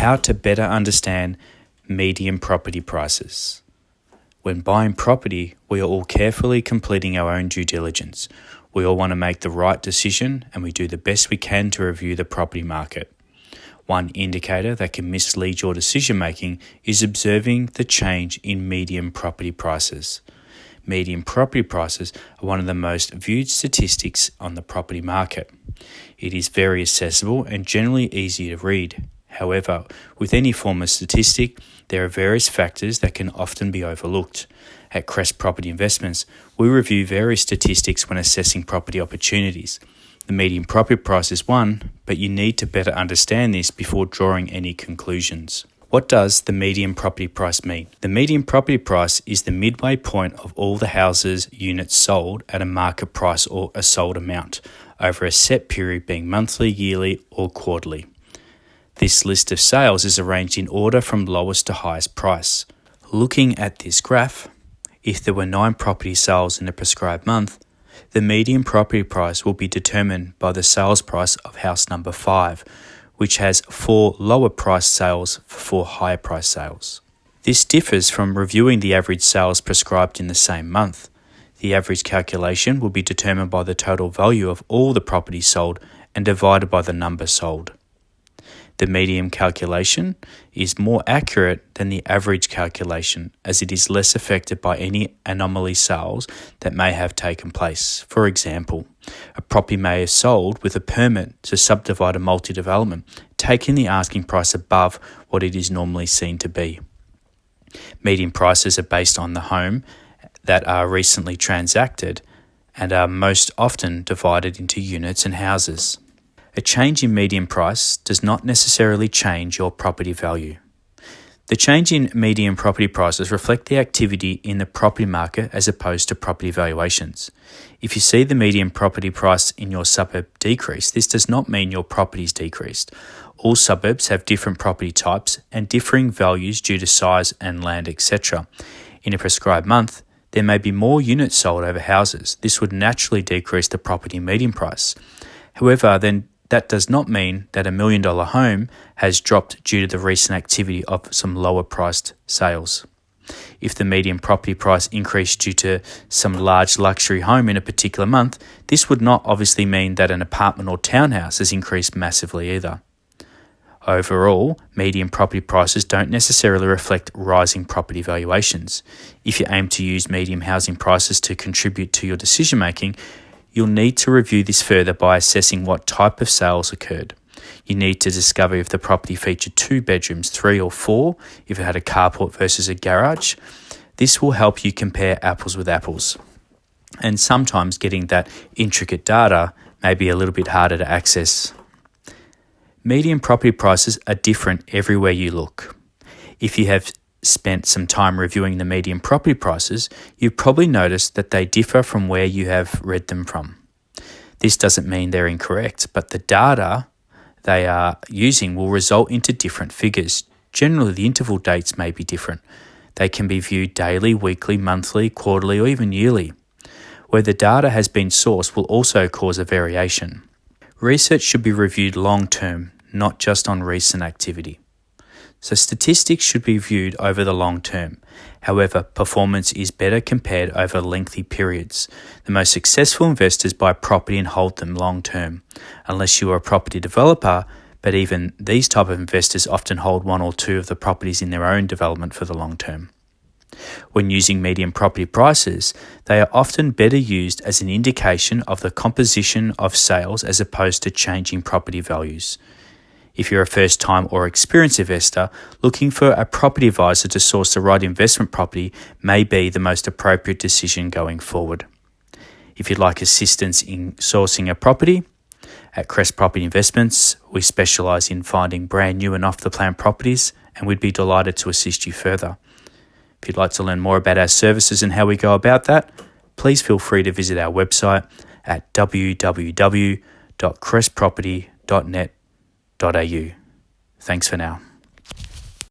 How to better understand median property prices. When buying property, we are all carefully completing our own due diligence. We all want to make the right decision, and we do the best we can to review the property market. One indicator that can mislead your decision making is observing the change in median property prices. Median property prices are one of the most viewed statistics on the property market. It is very accessible and generally easy to read. However, with any form of statistic, there are various factors that can often be overlooked. At Crest Property Investments, we review various statistics when assessing property opportunities. The median property price is one, but you need to better understand this before drawing any conclusions. What does the median property price mean? The median property price is the midway point of all the houses units sold at a market price or a sold amount over a set period, being monthly, yearly, or quarterly. This list of sales is arranged in order from lowest to highest price. Looking at this graph, if there were 9 property sales in a prescribed month, the median property price will be determined by the sales price of house number 5, which has 4 lower price sales for 4 higher price sales. This differs from reviewing the average sales prescribed in the same month. The average calculation will be determined by the total value of all the properties sold and divided by the number sold. The median calculation is more accurate than the average calculation, as it is less affected by any anomaly sales that may have taken place. For example, a property may have sold with a permit to subdivide a multi-development, taking the asking price above what it is normally seen to be. Median prices are based on the home that are recently transacted and are most often divided into units and houses. A change in median price does not necessarily change your property value. The change in median property prices reflect the activity in the property market as opposed to property valuations. If you see the median property price in your suburb decrease, this does not mean your property is decreased. All suburbs have different property types and differing values due to size and land, etc. In a prescribed month, there may be more units sold over houses. This would naturally decrease the property median price. However, then that does not mean that $1 million home has dropped due to the recent activity of some lower priced sales. If the median property price increased due to some large luxury home in a particular month, this would not obviously mean that an apartment or townhouse has increased massively either. Overall, median property prices don't necessarily reflect rising property valuations. If you aim to use median housing prices to contribute to your decision making, you'll need to review this further by assessing what type of sales occurred. You need to discover if the property featured 2 bedrooms, 3 or 4, if it had a carport versus a garage. This will help you compare apples with apples. And sometimes getting that intricate data may be a little bit harder to access. Median property prices are different everywhere you look. If you have spent some time reviewing the median property prices, you've probably noticed that they differ from where you have read them from. This doesn't mean they're incorrect, but the data they are using will result into different figures. Generally, the interval dates may be different. They can be viewed daily, weekly, monthly, quarterly, or even yearly. Where the data has been sourced will also cause a variation. Research should be reviewed long-term, not just on recent activity. So statistics should be viewed over the long term. However, performance is better compared over lengthy periods. The most successful investors buy property and hold them long term. Unless you are a property developer, but even these type of investors often hold 1 or 2 of the properties in their own development for the long term. When using median property prices, they are often better used as an indication of the composition of sales as opposed to changing property values. If you're a first-time or experienced investor, looking for a property advisor to source the right investment property may be the most appropriate decision going forward. If you'd like assistance in sourcing a property, at Crest Property Investments, we specialise in finding brand new and off-the-plan properties, and we'd be delighted to assist you further. If you'd like to learn more about our services and how we go about that, please feel free to visit our website at www.crestproperty.net.au. Thanks for now.